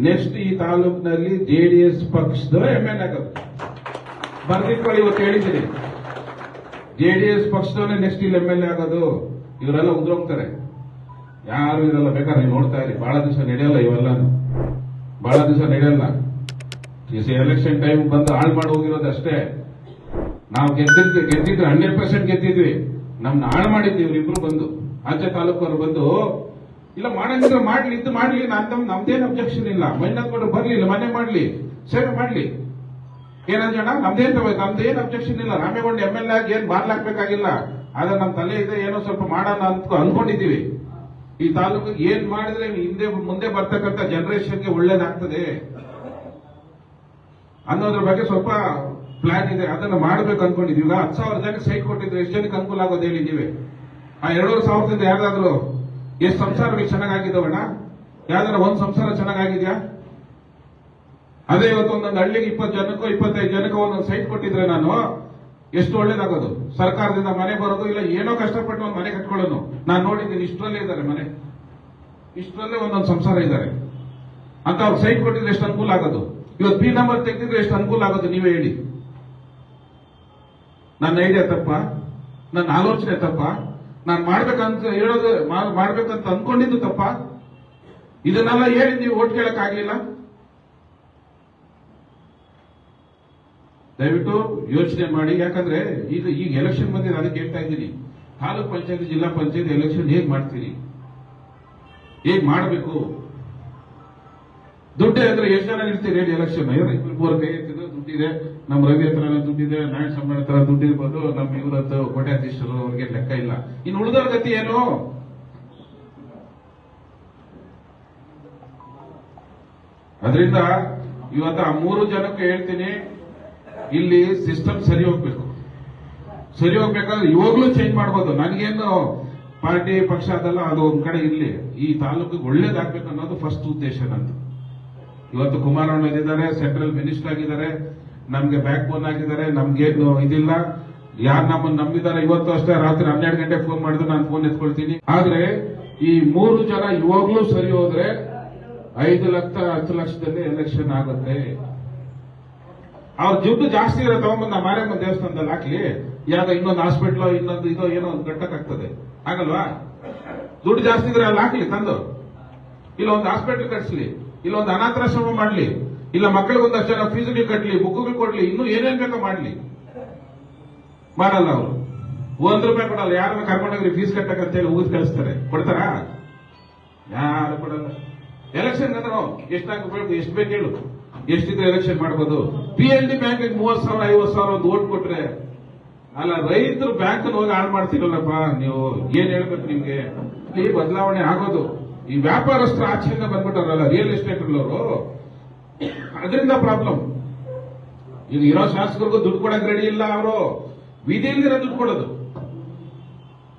ನೆಕ್ಸ್ಟ್ ಈ ತಾಲೂಕಿನಲ್ಲಿ JDS ಪಕ್ಷದ MLA ಆಗೋದು. ಬರ್ದಿಟ್ಕೊಳ್ಳಿ, ಇವತ್ತು ಹೇಳಿದ್ದೀನಿ. JDS ಪಕ್ಷದವನೇ ನೆಕ್ಸ್ಟ್ ಇಲ್ಲಿ MLA ಆಗೋದು. ಇವರೆಲ್ಲ ಉದ್ರೋಗ್ತಾರೆ, ಯಾರು ಇರಲ್ಲ. ಬೇಕಾದ್ರೆ ನೀವು ನೋಡ್ತಾ ಇರಿ, ಬಹಳ ದಿವಸ ನಡೆಯಲ್ಲ ಇವೆಲ್ಲ, ಬಹಳ ದಿವಸ ನಡೆಯಲ್ಲ. ಎಲೆಕ್ಷನ್ ಟೈಮ್ ಬಂದು ಹಾಳು ಮಾಡಿ ಹೋಗಿರೋದಷ್ಟೇ. ನಾವು ಗೆದ್ದಿದ್ರೆ 100% ಗೆದ್ದಿದ್ವಿ. ನಮ್ನ ಹಾಳು ಮಾಡಿದ್ವಿ ಇವ್ರಿಬ್ರು ಬಂದು, ಆಚೆ ತಾಲೂಕವರು ಬಂದು. ಇಲ್ಲ ಮಾಡಂಗಿದ್ರೆ ಮಾಡ್ಲಿ, ಇದ್ದು ಮಾಡ್ಲಿ, ನಮ್ದೇನು ಅಬ್ಜೆಕ್ಷನ್ ಇಲ್ಲ. ಮಂಜುನಾಥ್ ಗೌಡ್ರು ಬರ್ಲಿ, ಇಲ್ಲ ಮನೆ ಮಾಡ್ಲಿ, ಸೇವೆ ಮಾಡ್ಲಿ, ಏನಂಜಣ ನಮ್ದೇನು ಅಬ್ಜೆಕ್ಷನ್ ಇಲ್ಲ. ರಾಮೇಗೌಡ MLA ಆಗಿ ಏನ್ ಬಾರ್ಲಾಕ್ಬೇಕಾಗಿಲ್ಲ. ಆದ್ರೆ ನಮ್ ತಲೆ ಇದೆ, ಏನೋ ಸ್ವಲ್ಪ ಮಾಡೋಣ ಅಂತ ಅನ್ಕೊಂಡಿದೀವಿ. ಈ ತಾಲೂಕು ಏನ್ ಮಾಡಿದ್ರೆ ಮುಂದೆ ಬರ್ತಕ್ಕಂಥ ಜನರೇಷನ್ಗೆ ಒಳ್ಳೇದಾಗ್ತದೆ ಅನ್ನೋದ್ರ ಬಗ್ಗೆ ಸ್ವಲ್ಪ ಪ್ಲಾನ್ ಇದೆ. ಅದನ್ನ ಮಾಡ್ಬೇಕು ಅನ್ಕೊಂಡಿದ್ವಿ. ಈಗ 10,000 ಜನಕ್ಕೆ ಸೈಟ್ ಕೊಟ್ಟಿದ್ರೆ ಎಷ್ಟು ಜನಕ್ಕೆ ಅನುಕೂಲ ಆಗೋದು ಹೇಳಿ ನೀವೇ. ಆ 2,500 ಯಾವ್ದಾದ್ರು ಎಷ್ಟು ಸಂಸಾರಗಳು ಚೆನ್ನಾಗಿದ್ದಾವಣ್ಣ? ಯಾವ್ದಾರ ಒಂದ್ ಸಂಸಾರ ಚೆನ್ನಾಗಿದ್ಯಾ? ಅದೇ ಇವತ್ತು ಒಂದೊಂದು ಹಳ್ಳಿಗೆ 20 ಜನಕ್ಕೋ 25 ಜನಕ್ಕೋ ಒಂದೊಂದು ಸೈಟ್ ಕೊಟ್ಟಿದ್ರೆ ನಾನು ಎಷ್ಟು ಒಳ್ಳೇದಾಗೋದು. ಸರ್ಕಾರದಿಂದ ಮನೆ ಬರೋದು ಇಲ್ಲ, ಏನೋ ಕಷ್ಟಪಟ್ಟು ಒಂದು ಮನೆ ಕಟ್ಕೊಳ್ಳೋದು. ನಾನು ನೋಡಿದ್ದೀನಿ, ಇಷ್ಟರಲ್ಲೇ ಇದ್ದಾರೆ ಮನೆ, ಇಷ್ಟರಲ್ಲೇ ಒಂದೊಂದು ಸಂಸಾರ ಇದ್ದಾರೆ ಅಂತ. ಅವ್ರು ಸೈಟ್ ಕೊಟ್ಟಿದ್ರೆ ಎಷ್ಟು ಅನುಕೂಲ ಆಗೋದು. ಇವತ್ತು P ನಂಬರ್ ತೆಗೆದಿದ್ರೆ ಎಷ್ಟು ಅನುಕೂಲ ಆಗೋದು ನೀವೇ ಹೇಳಿ. ನನ್ನ ಐಡಿಯಾ ತಪ್ಪ? ನನ್ನ ಆಲೋಚನೆ ತಪ್ಪ? ನಾನು ಮಾಡ್ಬೇಕಂತ ಹೇಳೋದು, ಮಾಡ್ಬೇಕಂತ ಅನ್ಕೊಂಡಿದ್ದು ತಪ್ಪ? ಇದನ್ನೆಲ್ಲ ಹೇಳಿ ನೀವು ಓಟ್ ಕೇಳಕ್ ಆಗ್ಲಿಲ್ಲ. ದಯವಿಟ್ಟು ಯೋಚನೆ ಮಾಡಿ. ಯಾಕಂದ್ರೆ ಈಗ ಎಲೆಕ್ಷನ್ ಬಂದಿದೆ, ಅದಕ್ಕೆ ಹೇಳ್ತಾ ಇದ್ದೀನಿ. ತಾಲೂಕ್ ಪಂಚಾಯತ್, ಜಿಲ್ಲಾ ಪಂಚಾಯತ್ ಎಲೆಕ್ಷನ್ ಹೇಗ್ ಮಾಡ್ತೀರಿ, ಹೇಗ್ ಮಾಡಬೇಕು? ದುಡ್ಡೇ ಅಂದ್ರೆ ಎಷ್ಟು ಜನ ನಿಲ್ತೀರಿ ಹೇಳಿ ಎಲೆಕ್ಷನ್? 2 ಕೈ ಎತ್ತಿದ್ರೆ ದುಡ್ಡಿದೆ, ನಮ್ಮ ರವಿ ಹತ್ರ ದುಡ್ಡಿದೆ, ನಾರಾಯಣ ಸ್ವಾಮಿ ಹತ್ರ ದುಡ್ಡಿರ್ಬೋದು, ನಮ್ಮ ಇವರದ್ದು ಕೋಟ್ಯಾಧೀಶರು, ಅವ್ರಿಗೆ ಲೆಕ್ಕ ಇಲ್ಲ. ಇನ್ನು ಉಳಿದವ್ರ ಗತಿ ಏನು? ಅದರಿಂದ ಇವತ್ತು ಆ 3 ಜನಕ್ಕೆ ಹೇಳ್ತೀನಿ, ಇಲ್ಲಿ ಸಿಸ್ಟಮ್ ಸರಿ ಹೋಗ್ಬೇಕು. ಸರಿ ಹೋಗ್ಬೇಕಾದ್ರೆ ಇವಾಗ್ಲೂ ಚೇಂಜ್ ಮಾಡ್ಬೋದು. ನನಗೇನು ಪಾರ್ಟಿ ಪಕ್ಷ ಅದಲ್ಲ, ಅದು ಒಂದ್ ಕಡೆ ಇರ್ಲಿ. ಈ ತಾಲೂಕಿಗೆ ಒಳ್ಳೇದಾಗ್ಬೇಕು ಅನ್ನೋದು ಫಸ್ಟ್ ಉದ್ದೇಶ ನಂದು. ಇವತ್ತು ಕುಮಾರಣ್ಣ ಇದ್ದಾರೆ, ಸೆಂಟ್ರಲ್ ಮಿನಿಸ್ಟರ್ ಆಗಿದ್ದಾರೆ, ನಮ್ಗೆ ಬ್ಯಾಕ್ ಬೋನ್ ಆಗಿದ್ದಾರೆ. ನಮ್ಗೇನು ಇದಿಲ್ಲ. ಯಾರು ನಮ್ಮನ್ನು ನಂಬಿದ್ದಾರೆ, ಇವತ್ತು ಅಷ್ಟೇ ರಾತ್ರಿ 12 ಗಂಟೆ ಫೋನ್ ಮಾಡಿದ್ರು ನಾನು ಫೋನ್ ಎತ್ಕೊಳ್ತೀನಿ. ಆದ್ರೆ ಈ 3 ಜನ ಇವಾಗ್ಲೂ ಸರಿ ಹೋದ್ರೆ 5 ಲಕ್ಷ 10 ಲಕ್ಷದಲ್ಲಿ ಎಲೆಕ್ಷನ್ ಆಗುತ್ತೆ. ಅವ್ರ ದುಡ್ಡು ಜಾಸ್ತಿ ಇರೋ ತಗೊಂಡ್ಬಂದು ನಮ್ಮ ಮಾರಮ್ಮ ದೇವಸ್ಥಾನದಲ್ಲಿ ಹಾಕ್ಲಿ, ಯಾವ್ದೋ ಇನ್ನೊಂದು ಹಾಸ್ಪಿಟ್ಲ್, ಇನ್ನೊಂದು ಇದೋ ಏನೋ ಒಂದು ಕಟ್ಟಕ್ಕಾಗ್ತದೆ, ಆಗಲ್ವಾ? ದುಡ್ಡು ಜಾಸ್ತಿ ಇದ್ರೆ ಅಲ್ಲಿ ಹಾಕ್ಲಿ ತಂದು, ಇಲ್ಲ ಒಂದು ಹಾಸ್ಪಿಟ್ಲ್ ಕಟ್ಸ್ಲಿ, ಇಲ್ಲ ಒಂದು ಅನಾಥಾಶ್ರಮ ಮಾಡ್ಲಿ, ಇಲ್ಲ ಮಕ್ಕಳಿಗೊಂದಷ್ಟು ಜನ ಫೀಸ್ಗಳು ಕಟ್ಲಿ, ಬುಕ್ಗಳು ಕೊಡ್ಲಿ, ಇನ್ನೂ ಏನೇನ್ ಬೇಕೋ ಮಾಡ್ಲಿ. ಮಾಡಲ್ಲ ಅವರು. ₹1 ಕೊಡಲ್ಲ. ಯಾರನ್ನ ಕರ್ಕೊಂಡೋಗ್ರಿ ಫೀಸ್ ಕಟ್ಟಕ್ಕಂತೇಳಿ ಊದ್ ಕಳಿಸ್ತಾರೆ. ಕೊಡ್ತಾರ? ಯಾರು ಕೊಡಲ್ಲ. ಎಲೆಕ್ಷನ್ ಅಂದ್ರೆ ಎಷ್ಟಾಗಬೇಕು, ಎಷ್ಟು ಬೇಕು ಹೇಳು, ಎಷ್ಟಿದ್ರೆ ಎಲೆಕ್ಷನ್ ಮಾಡಬಹುದು. PLD ಬ್ಯಾಂಕ್ 30,000 50,000 ಒಂದು ಓಟ್ ಕೊಟ್ರೆ ಅಲ್ಲ, ರೈತರು ಬ್ಯಾಂಕ್ ಹೋಗಿ ಹಾಳು ಮಾಡ್ತೀರಲ್ಲಪ್ಪ ನೀವು. ಏನ್ ಹೇಳ್ಬೇಕು ನಿಮ್ಗೆ? ಈ ಬದಲಾವಣೆ ಆಗೋದು ಈ ವ್ಯಾಪಾರಸ್ಥರು ಆಚೆಯಿಂದ ಬಂದ್ಬಿಟ್ಟವ್ರಲ್ಲ, ರಿಯಲ್ ಎಸ್ಟೇಟ್ ಅವರು, ಅದರಿಂದ ಪ್ರಾಬ್ಲಮ್. ಈಗ ಇರೋ ಶಾಸಕರಿಗೂ ದುಡ್ಡು ಕೊಡಕ್ ರೆಡಿ ಇಲ್ಲ, ಅವರು ಬೀದಿಯಲ್ಲಿರೋ ದುಡ್ಡು ಕೊಡೋದು.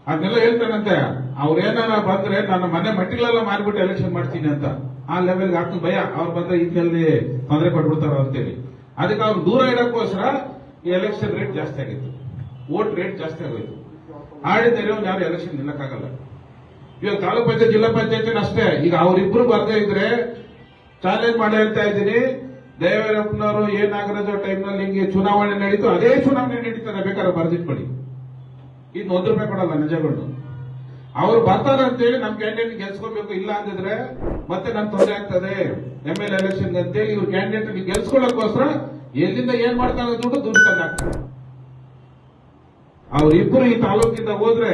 ಅದನ್ನೆಲ್ಲ ಹೇಳ್ತಾನಂತೆ, ಅವ್ರೇನಾರ ಬಂದ್ರೆ ನನ್ನ ಮನೆ ಮಟ್ಟಿಗಳೆಲ್ಲ ಮಾರ್ಬಿಟ್ಟು ಎಲೆಕ್ಷನ್ ಮಾಡ್ತೀನಿ ಅಂತ, ಆ ಲೆವೆಲ್ಗೆ ಹಾಕಿ ಭಯ. ಅವ್ರು ಬಂದ್ರೆ ಇದರಲ್ಲಿ ತೊಂದರೆ ಕೊಟ್ಬಿಡ್ತಾರ ಅಂತೇಳಿ ಅದಕ್ಕೆ ಅವ್ರು ದೂರ ಇಡಕ್ಕೋಸ್ಕರ ಈ ಎಲೆಕ್ಷನ್ ರೇಟ್ ಜಾಸ್ತಿ ಆಗಿತ್ತು, ವೋಟ್ ರೇಟ್ ಜಾಸ್ತಿ ಆಗೋಯ್ತು. ಆಡಿದರೆ ಯಾರು ಎಲೆಕ್ಷನ್ ನಿಲ್ಲಕ್ಕಾಗಲ್ಲ. ಇವಾಗ ತಾಲೂಕ್ ಪಂಚಾಯತ್ ಜಿಲ್ಲಾ ಪಂಚಾಯತ್ ಅಷ್ಟೇ. ಈಗ ಅವರಿಬ್ರು ಬರ್ದೇ ಇದ್ರೆ ಚಾಲೆಂಜ್ ಮಾಡಿ ಹೇಳ್ತಾ ಇದ್ದೀನಿ, ದೇವೇರಪ್ಪನವರು ಎ ನಾಗರಾಜ್ ಟೈಮ್ನಲ್ಲಿ ಹಿಂಗೆ ಚುನಾವಣೆ ನಡೀತು, ಅದೇ ಚುನಾವಣೆ ನಡೀತಾರೆ, ಬೇಕಾದ್ರೆ ಬರ್ದಿಟ್ಕೊಳ್ಳಿ. ಇನ್ನು ₹1 ಕೊಡಲ್ಲ ನಿಜಗಳು. ಅವ್ರು ಬರ್ತಾರೆ ಅಂತೇಳಿ ನಮ್ ಕ್ಯಾಂಡಿಡೇಟ್ ಗೆಲ್ಸ್ಕೋಬೇಕು, ಇಲ್ಲ ಅಂದಿದ್ರೆ ಮತ್ತೆ ನಮ್ ತೊಂದರೆ ಆಗ್ತದೆ MLA ಎಲೆಕ್ಷನ್ ಅಂತೇಳಿ ಇವ್ರು ಕ್ಯಾಂಡಿಡೇಟ್ ಗೆಲ್ಸ್ಕೊಳ್ಳೋಕೋಸ್ಕರ ಎಲ್ಲಿಂದ ಏನ್ ಮಾಡ್ತಾರೆ ದುಡ್ಡು ತಂದಾಗ್ತಾರೆ. ಅವ್ರಿಬ್ರು ಈ ತಾಲೂಕಿಂದ ಹೋದ್ರೆ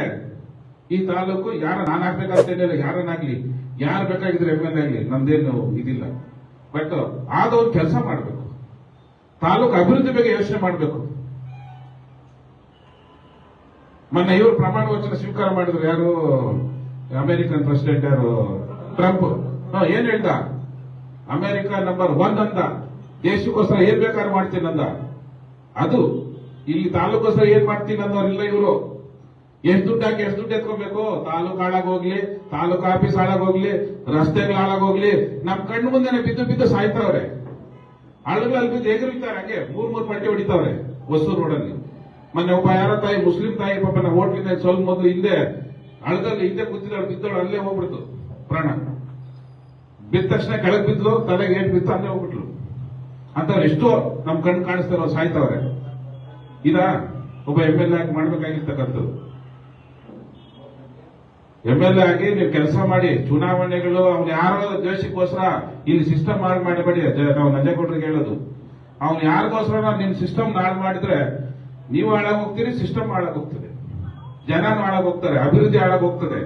ಈ ತಾಲೂಕು ಯಾರ ನಾನು ಹಾಕ್ಬೇಕಂತೇನಿಲ್ಲ, ಯಾರನ್ನಾಗ್ಲಿ, ಯಾರು ಬೇಕಾಗಿದ್ರೆ MLA ಆಗ್ಲಿ, ನಮ್ದೇನು ಇದಿಲ್ಲ. ಬಟ್ ಆದವ್ರು ಕೆಲಸ ಮಾಡಬೇಕು, ತಾಲೂಕು ಅಭಿವೃದ್ಧಿ ಬಗ್ಗೆ ಯೋಚನೆ ಮಾಡಬೇಕು. ಮೊನ್ನೆ ಇವರು ಪ್ರಮಾಣ ವಚನ ಸ್ವೀಕಾರ ಮಾಡಿದ್ರು, ಯಾರು ಅಮೆರಿಕನ್ ಪ್ರೆಸಿಡೆಂಟ್ ಯಾರು ಟ್ರಂಪ್. ಏನ್ ಹೇಳ್ದ? ಅಮೆರಿಕ ನಂಬರ್ 1 ಅಂದ, ದೇಶಕ್ಕೋಸ್ಕರ ಏನ್ ಬೇಕಾದ್ರೂ ಮಾಡ್ತೀನಿ ಅಂದ. ಅದು ಇಲ್ಲಿ ತಾಲೂಕೋಸ್ಕರ ಏನ್ ಮಾಡ್ತೀನಿ ಅನ್ನೋರಿಲ್ಲ ಇವರು. ಎಷ್ಟು ದುಡ್ಡು ಹಾಕಿ ಎಷ್ಟು ದುಡ್ಡು ಎತ್ಕೋಬೇಕು? ತಾಲೂಕು ಹಾಳಾಗೋಗ್ಲಿ, ತಾಲೂಕು ಆಫೀಸ್ ಹಾಳಾಗೋಗ್ಲಿ, ರಸ್ತೆಗಳು ಹಾಳಾಗೋಗ್ಲಿ, ನಮ್ ಕಣ್ಣು ಮುಂದೆನೆ ಬಿದ್ದು ಬಿದ್ದು ಸಾಯ್ತಾವ್ರೆ. ಹಳ್ಳಗಳಲ್ಲಿ ಬಿದ್ದು ಎಗರಿತಾರೆ, ಹಂಗೆ 3 ಪಟ್ಟಿ ಹೊಡಿತಾವ್ರೆ ಹೊಸೂರು ರೋಡಲ್ಲಿ. ಮೊನ್ನೆ ಒಬ್ಬ ಯಾರೋ ತಾಯಿ, ಮುಸ್ಲಿಂ ತಾಯಿ, ಪಾಪ ನಾವು ಹೋಟ್ಲಿಂದ ಸ್ವಲ್ಪ ಮೊದಲು ಹಿಂದೆ ಹಳ್ಳದಲ್ಲಿ ಹಿಂದೆ ಕೂತಿದ್ದವಳು, ಬಿದ್ದವಳು, ಅಲ್ಲೇ ಹೋಗ್ಬಿಡ್ತು ಪ್ರಾಣ. ಬಿದ್ದ ತಕ್ಷಣ ಕೆಳಗೆ ಬಿದ್ದು, ತಲೆಗೆ ಏಟ್ ಬಿತ್ತು, ಅಲ್ಲೇ ಹೋಗ್ಬಿಟ್ಲು. ಅಂತವ್ರು ಎಷ್ಟೋ ನಮ್ ಕಣ್ಣು ಕಾಣಿಸ್ತಾರೋ ಸಾಯ್ತಾವ್ರೆ. ಇದಾ ಒಬ್ಬ MLA ಆಗಿ ಮಾಡ್ಬೇಕಾಗಿರ್ತಕ್ಕಂಥದ್ದು? MLA ಆಗಿ ನೀವು ಕೆಲಸ ಮಾಡಿ, ಚುನಾವಣೆಗಳು ಅವ್ನು ಯಾರೋ ದ್ವೇಷಕ್ಕೋಸ್ಕರ ಇಲ್ಲಿ ಸಿಸ್ಟಮ್ ಮಾಡಬೇಡಿ. ನಾವು ನಂಜೇಗೌಡರಿಗೆ ಹೇಳೋದು, ಅವ್ನು ಯಾರಿಗೋಸ್ಕರ ನಿಮ್ ಸಿಸ್ಟಮ್ ಹಾಳು ಮಾಡಿದ್ರೆ ನೀವು ಹಾಳಾಗೋಗ್ತೀರಿ, ಸಿಸ್ಟಮ್ ಹಾಳಾಗೋಗ್ತದೆ, ಜನನು ಹಾಳಾಗೋಗ್ತಾರೆ, ಅಭಿವೃದ್ಧಿ ಹಾಳಾಗೋಗ್ತದೆ.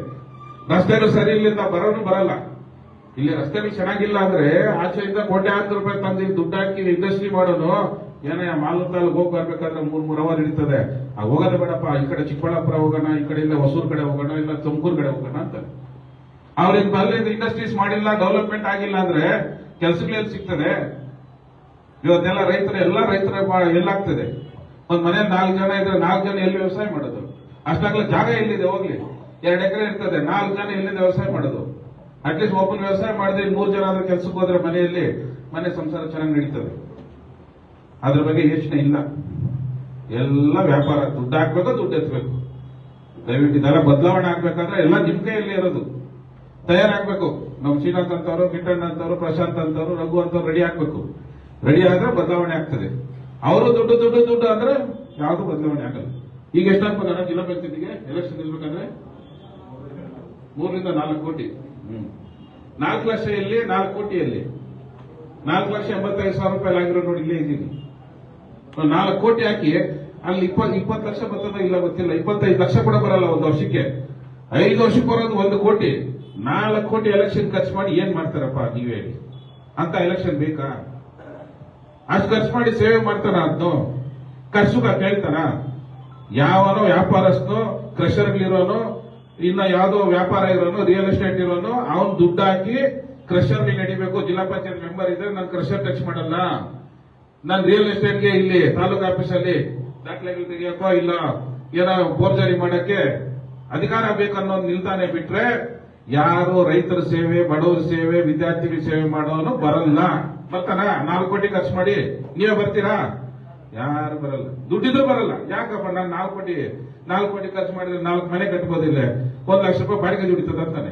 ರಸ್ತೆಗಳು ಸರಿ ಇಲ್ಲಿಂದ ಬರೋನು ಬರಲ್ಲ. ಇಲ್ಲಿ ರಸ್ತೆಗಳು ಚೆನ್ನಾಗಿಲ್ಲ ಅಂದ್ರೆ ಆಚೆಯಿಂದ ₹1,000,000 ತಂದು ದುಡ್ಡು ಹಾಕಿ ಇಂಡಸ್ಟ್ರಿ ಮಾಡೋನು ಏನೇ ಮಾಲೂರು ತಾಲೂಕು ಹೋಗಿ ಬರ್ಬೇಕಾದ್ರೆ 3 ಅವರ್ ಹಿಡಿತದೆ. ಹೋಗೋದೇ ಬೇಡಪ್ಪ, ಈ ಕಡೆ ಚಿಕ್ಕಬಳ್ಳಾಪುರ ಹೋಗೋಣ, ಈ ಕಡೆಯಿಂದ ಹೊಸೂರು ಕಡೆ ಹೋಗೋಣ, ಇಲ್ಲ ತುಮಕೂರು ಕಡೆ ಹೋಗೋಣ ಅಂತ. ಅವ್ರಿಗೆ ಅಲ್ಲಿಂದ ಇಂಡಸ್ಟ್ರೀಸ್ ಮಾಡಿಲ್ಲ, ಡೆವಲಪ್ಮೆಂಟ್ ಆಗಿಲ್ಲ ಅಂದ್ರೆ ಕೆಲಸಗಳೆಲ್ಲಿ ಸಿಗ್ತದೆ? ಇವತ್ತೆಲ್ಲ ರೈತರ ಎಲ್ಲಾಗ್ತದೆ? ಒಂದ್ ಮನೇಲಿ 4 ಜನ ಇದ್ರೆ 4 ಜನ ಎಲ್ಲಿ ವ್ಯವಸಾಯ ಮಾಡೋದು? ಅಷ್ಟಾಗ್ಲ ಜಾಗ ಎಲ್ಲಿದೆ? ಹೋಗ್ಲಿ, 2 ಎಕರೆ ಇರ್ತದೆ, 4 ಜನ ಎಲ್ಲಿಂದ ವ್ಯವಸಾಯ ಮಾಡೋದು? ಅಟ್ಲೀಸ್ಟ್ ಒಬ್ಬನ ವ್ಯವಸಾಯ ಮಾಡಿದ್ರೆ 3 ಜನ ಆದ್ರೆ ಕೆಲ್ಸಕ್ಕೆ ಹೋದ್ರೆ ಮನೆ ಸಂಸಾರ ಚೆನ್ನಾಗಿ ನಡೀತದೆ. ಅದ್ರ ಬಗ್ಗೆ ಯೋಚನೆ ಇಲ್ಲ. ಎಲ್ಲ ವ್ಯಾಪಾರ, ದುಡ್ಡು ಹಾಕ್ಬೇಕು, ದುಡ್ಡು ಎತ್ತಬೇಕು. ದಯವಿಟ್ಟು ಇದೆಲ್ಲ ಬದಲಾವಣೆ ಆಗ್ಬೇಕಾದ್ರೆ ಎಲ್ಲ ನಿಮ್ ಕೈಯಲ್ಲಿ ಇರೋದು. ತಯಾರಾಗಬೇಕು. ನಮ್ ಶ್ರೀನಾಥ್ ಅಂತವ್ರು, ಕಿಟ್ಟಣ್ಣ ಅಂತವ್ರು, ಪ್ರಶಾಂತ್ ಅಂತವ್ರು, ರಘು ಅಂತವ್ರು ರೆಡಿ ಆಗ್ಬೇಕು. ರೆಡಿ ಆದ್ರೆ ಬದಲಾವಣೆ ಆಗ್ತದೆ. ಅವರು ದುಡ್ಡು ಅಂದ್ರೆ ಯಾವ್ದು ಬದಲಾವಣೆ ಆಗಲ್ಲ. ಈಗ ಎಷ್ಟಾಗ್ಬೇಕಂದ್ರೆ ಜಿಲ್ಲಾ ಪಂಚಾಯತಿಗೆ ಎಲೆಕ್ಷನ್ ನಿಲ್ಬೇಕಂದ್ರೆ 3 ರಿಂದ 4 ಕೋಟಿ. 4 ಲಕ್ಷ ಎಲ್ಲಿ? 4 ಕೋಟಿ ಎಲ್ಲಿ? 4,85,000 ಆಗಿರೋ ನೋಡಿ, ಇಲ್ಲೇ ಇದ್ದೀನಿ. 4 ಕೋಟಿ ಹಾಕಿ ಅಲ್ಲಿ 20 ಲಕ್ಷ ಬರ್ತದ ಇಲ್ಲ ಗೊತ್ತಿಲ್ಲ, 25 ಲಕ್ಷ ಕೂಡ ಬರಲ್ಲ ಒಂದು ವರ್ಷಕ್ಕೆ. 5 ವರ್ಷಕ್ಕೆ ಬರೋದು 1 ಕೋಟಿ. 4 ಕೋಟಿ ಎಲೆಕ್ಷನ್ ಖರ್ಚು ಮಾಡಿ ಏನ್ ಮಾಡ್ತಾರಪ್ಪ ನೀವೇ ಹೇಳಿ? ಅಂತ ಎಲೆಕ್ಷನ್ ಬೇಕಾ? ಅಷ್ಟು ಖರ್ಚು ಮಾಡಿ ಸೇವೆ ಮಾಡ್ತಾನ? ಅದನ್ನು ಖರ್ಚು ಕೇಳ್ತಾನ? ಯಾವನೋ ವ್ಯಾಪಾರಸ್ಥನೋ, ಕ್ರಷರ್ಗಳಿರೋನು, ಇನ್ನ ಯಾವ್ದೋ ವ್ಯಾಪಾರ ಇರೋನು, ರಿಯಲ್ ಎಸ್ಟೇಟ್ ಇರೋನು, ಅವನು ದುಡ್ಡು ಹಾಕಿ ಕ್ರಷರ್ ನಡಿಬೇಕು. ಜಿಲ್ಲಾ ಪಂಚಾಯತ್ ಮೆಂಬರ್ ಇದ್ರೆ ನಾನು ಕ್ರಷರ್ ಟಚ್ ಮಾಡಲ್ಲ, ನಾನು ರಿಯಲ್ ಎಸ್ಟೇಟ್ಗೆ ಇಲ್ಲಿ ತಾಲೂಕು ಆಫೀಸಲ್ಲಿ ದಾಖಲೆಗಳು ತೆಗಿಯಕ್ಕೋ ಇಲ್ಲ ಏನೋ ಫೋರ್ಜರಿ ಮಾಡಕ್ಕೆ ಅಧಿಕಾರ ಬೇಕನ್ನೋದು ನಿಲ್ತಾನೆ. ಬಿಟ್ರೆ ಯಾರು ರೈತರ ಸೇವೆ, ಬಡವರ ಸೇವೆ, ವಿದ್ಯಾರ್ಥಿಗಳ ಸೇವೆ ಮಾಡೋನು ಬರಲ್ಲ. ಬರ್ತಾನ? 4 ಕೋಟಿ ಖರ್ಚು ಮಾಡಿ ನೀವೇ ಬರ್ತೀರಾ? ಯಾರು ಬರಲ್ಲ. ದುಡ್ಡಿದ್ರು ಬರಲ್ಲ. ಯಾಕಪ್ಪ? ನಾನು 4 ಕೋಟಿ ಖರ್ಚು ಮಾಡಿದ್ರೆ 4 ಮನೆ ಕಟ್ಬೋದಿಲ್ಲ, 1 ಲಕ್ಷ ರೂಪಾಯಿ ಬಾಡಿಗೆ ದುಡಿತದ ಅಂತಾನೆ.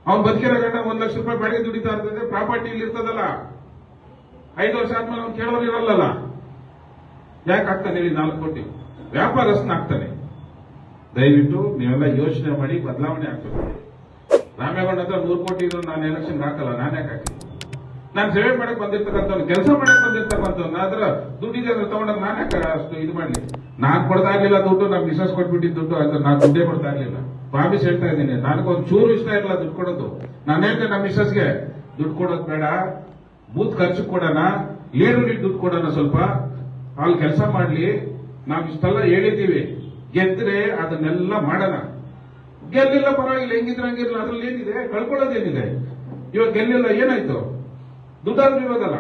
ಅವ್ನು ಬದುಕಿರೋ ಗಂಡ 1 ಲಕ್ಷ ರೂಪಾಯಿ ಬಾಡಿಗೆ ದುಡಿತಾ ಇರ್ತದೆ, ಪ್ರಾಪರ್ಟಿ ಇಲ್ಲಿ ಇರ್ತದಲ್ಲ. 5 ವರ್ಷ ಆದ್ಮೇಲೆ ಅವ್ನು ಕೇಳೋರು ಇರಲ್ಲ. ಯಾಕೆ ಆಗ್ತಾನೆ ಹೇಳಿ? 4 ಕೋಟಿ ವ್ಯಾಪಾರಸ್ಥನ ಆಗ್ತಾನೆ. ದಯವಿಟ್ಟು ನೀವೆಲ್ಲ ಯೋಚನೆ ಮಾಡಿ ಬದಲಾವಣೆ ಆಗ್ತದೆ. ರಾಮೇಗೌಡ ಹತ್ರ 100 ಕೋಟಿ ಇದ್ರು ನಾನು ಎಲೆಕ್ಷನ್ ಹಾಕಲ್ಲ. ನಾನು ಯಾಕೆ ಹಾಕಿ? ನಾನು ಸೇವೆ ಮಾಡಕ್ ಬಂದಿರ್ತಕ್ಕಂಥವ್ನು, ಕೆಲಸ ಮಾಡಕ್ ಬಂದಿರ್ತಕ್ಕಂಥವ್ನು. ಆದ್ರ ದುಡ್ಡಿದೆ ಅಂದ್ರೆ ತಗೊಂಡಾಗ ನಾನು ಯಾಕೆ ಅಷ್ಟು ಇದು ಮಾಡ್ಲಿ? ನಾನ್ ಕೊಡ್ತಾ ಇರ್ಲಿಲ್ಲ ದುಡ್ಡು, ನಮ್ ಮಿಸಸ್ ಕೊಟ್ಬಿಟ್ಟಿದ್ದು ದುಡ್ಡು ಅಂತ ನಾನು ದುಡ್ಡೇ ಕೊಡ್ತಾ ಇರ್ಲಿಲ್ಲ. ಪ್ರಾಮಿಸ್ ಹೇಳ್ತಾ ಇದ್ದೀನಿ, ನನಗೊಂದು ಚೂರು ಇಷ್ಟ ಇರಲ್ಲ ದುಡ್ಡು ಕೊಡೋದು. ನಾನು ಹೇಳ್ತೇನೆ ನಮ್ಮ ಮಿಸಸ್ಗೆ, ದುಡ್ಡು ಕೊಡೋದು ಬೇಡ, ಬೂತ್ ಖರ್ಚು ಕೊಡೋಣ, ಲೀಡರ್ಗಳಿಗೆ ದುಡ್ಡು ಕೊಡೋಣ, ಸ್ವಲ್ಪ ಅಲ್ಲಿ ಕೆಲಸ ಮಾಡ್ಲಿ, ನಾವು ಇಷ್ಟೆಲ್ಲ ಹೇಳಿದ್ದೀವಿ, ಗೆದ್ರೆ ಅದನ್ನೆಲ್ಲ ಮಾಡೋಣ. ಗೆಲ್ಲಿಲ್ಲ ಪರವಾಗಿಲ್ಲ, ಹೆಂಗಿದ್ರೆ ಹಂಗಿರಲ್ಲ, ಅದ್ರಲ್ಲಿ ಏನಿದೆ, ಕಳ್ಕೊಳ್ಳೋದೇನಿದೆ? ಇವಾಗ ಗೆಲ್ಲಿಲ್ಲ ಏನಾಯ್ತು? ದುಡ್ಡಾದ್ರೂ ಇರೋದಲ್ಲ.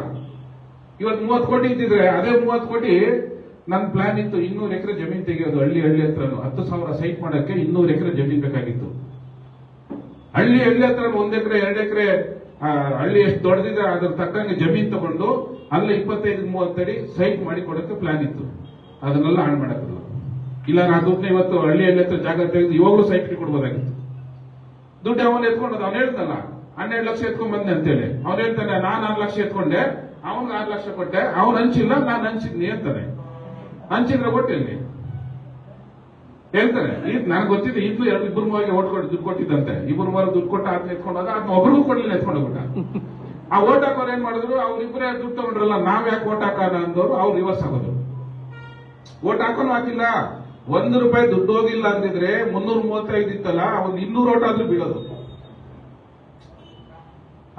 ಇವತ್ತು 30 ಕೋಟಿ ಇದ್ದಿದ್ರೆ ಅದೇ 30 ಕೋಟಿ ನನ್ನ ಪ್ಲಾನ್ ಇತ್ತು, 200 ಎಕರೆ ಜಮೀನು ತೆಗೆಯೋದು. ಹಳ್ಳಿ ಹತ್ರನು 10,000 ಸೈಟ್ ಮಾಡಕ್ಕೆ 200 ಎಕರೆ ಜಮೀನು ಬೇಕಾಗಿತ್ತು. ಹಳ್ಳಿ ಹತ್ರ 1 ಎಕರೆ 2 ಎಕರೆ ಹಳ್ಳಿ ಎಷ್ಟು ದೊಡ್ಡದಿದೆ ಅದ್ರ ತಕ್ಕಂಗೆ ಜಮೀನು ತಗೊಂಡು ಅಲ್ಲೇ 25-30 ಅಡಿ ಸೈಟ್ ಮಾಡಿ ಕೊಡಕ್ಕೆ ಪ್ಲಾನ್ ಇತ್ತು. ಅದನ್ನೆಲ್ಲ ಹಾಳು ಮಾಡಕ್ಕಲ್ಲ. ಇಲ್ಲ ನಾ ದುಡ್ಡನ್ನ ಇವತ್ತು ಹಳ್ಳಿ ಹತ್ರ ಜಾಗ ತೆಗೆದು ಇವಾಗಲೂ ಸೈಟ್ ಕೊಡ್ಬೋದಾಗಿತ್ತು. ದುಡ್ಡು ಅವನು ಎತ್ಕೊಂಡದ್ದು, ಅವ್ನು ಹೇಳ್ತಲ್ಲ 12 ಲಕ್ಷ ಎತ್ಕೊಂಡ್ ಬಂದೆ ಅಂತೇಳಿ. ಅವ್ನು ಹೇಳ್ತಾನೆ ನಾನು 6 ಲಕ್ಷ ಎತ್ಕೊಂಡೆ, ಅವನ್ಗೆ 6 ಲಕ್ಷ ಕೊಟ್ಟೆ, ಅವ್ನು ಹಂಚಿಲ್ಲ ನಾನು ಹಂಚಿದ್ನಿ ಅಂತಾನೆ. ಹಂಚಿದ್ರೆ ಕೊಟ್ಟಿಲ್ಲಿ ಹೇಳ್ತಾರೆ. ನನಗೆ ಗೊತ್ತಿದೆ, ಇಬ್ರು ಮೂವರಿಗೆ ಓಟ್ ಕೊಟ್ಟು ದುಡ್ಡು ಕೊಟ್ಟಿದ್ದಂತೆ. ಇಬ್ರು ಮೂವರು ದುಡ್ಡು ಕೊಟ್ಟು ಅದನ್ನ ಎತ್ಕೊಂಡೋದ, ಅದನ್ನ ಒಬ್ರಿಗೂ ಕೊಡ್ಲಿಲ್ಲ, ಎತ್ಕೊಂಡೋಗ್ಬಿಟ್ಟ. ಆ ಓಟ್ ಹಾಕೋರು ಏನ್ ಮಾಡಿದ್ರು, ಅವ್ರಿಬ್ಬರೇ ದುಡ್ಡು ತಗೊಂಡ್ರಲ್ಲ, ನಾವ್ ಯಾಕೆ ಓಟ್ ಹಾಕೋಣ ಅಂದವರು ಅವ್ರು ರಿವರ್ಸ್ ಆಗೋದು. ಓಟ್ ಹಾಕೋನು ಹಾಕಿಲ್ಲ, ₹1 ದುಡ್ಡು ಹೋಗಿಲ್ಲ ಅಂದಿದ್ರೆ 335 ಇತ್ತಲ್ಲ, ಅವ್ನು 200 ಓಟ್ ಆದ್ರೂ ಬೀಳೋದು.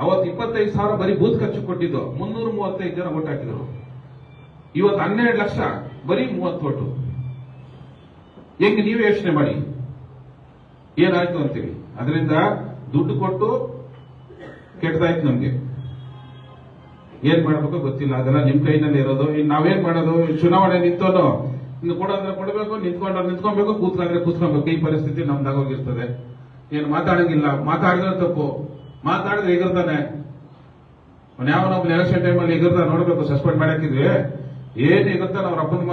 ಅವತ್ತು 25,000 ಬರೀ ಬೂತ್ ಖರ್ಚು ಕೊಟ್ಟಿದ್ದು, 335 ಜನ ಓಟ್ ಹಾಕಿದ್ರು. ಇವತ್ತು 12 ಲಕ್ಷ ಬರೀ 30 ಓಟು. ಹೆಂಗೆ ನೀವೇ ಯೋಚನೆ ಮಾಡಿ ಏನಾಯ್ತು ಅಂತೀವಿ. ಅದರಿಂದ ದುಡ್ಡು ಕೊಟ್ಟು ಕೆಟ್ಟದಾಯ್ತು ನಮ್ಗೆ. ಏನ್ ಮಾಡ್ಬೇಕು ಗೊತ್ತಿಲ್ಲ, ಅದೆಲ್ಲ ನಿಮ್ ಕೈನಲ್ಲಿ ಇರೋದು. ಇನ್ನು ನಾವೇನ್ ಮಾಡೋದು? ಚುನಾವಣೆ ನಿಂತೋನು ಇನ್ನು ಕೊಡೋದ್ರೆ ಕೊಡಬೇಕು, ನಿಂತ್ಕೊಬೇಕು, ಕೂತ್ಕೊಂಡ್ರೆ ಕೂತ್ಕೊಬೇಕು. ಈ ಪರಿಸ್ಥಿತಿ ನಮ್ದಾಗೋಗಿರ್ತದೆ. ಏನು ಮಾತಾಡಂಗಿಲ್ಲ, ಮಾತಾಡಿದ್ರೆ ತಪ್ಪು, ಮಾತಾಡಿದ್ರೆ ಎಗರ್ತಾನೆ. ಯಾವನೊಬ್ಬ ಎಲೆಕ್ಷನ್ ಟೈಮಲ್ಲಿ ಎಗರ್ತಾ ನೋಡ್ಬೇಕು, ಸಸ್ಪೆಂಡ್ ಮಾಡಾಕಿದ್ವಿ. ಏನ್ ಎಗರ್ತಾನೆ ಅವ್ರ ಅಪ್ಪನ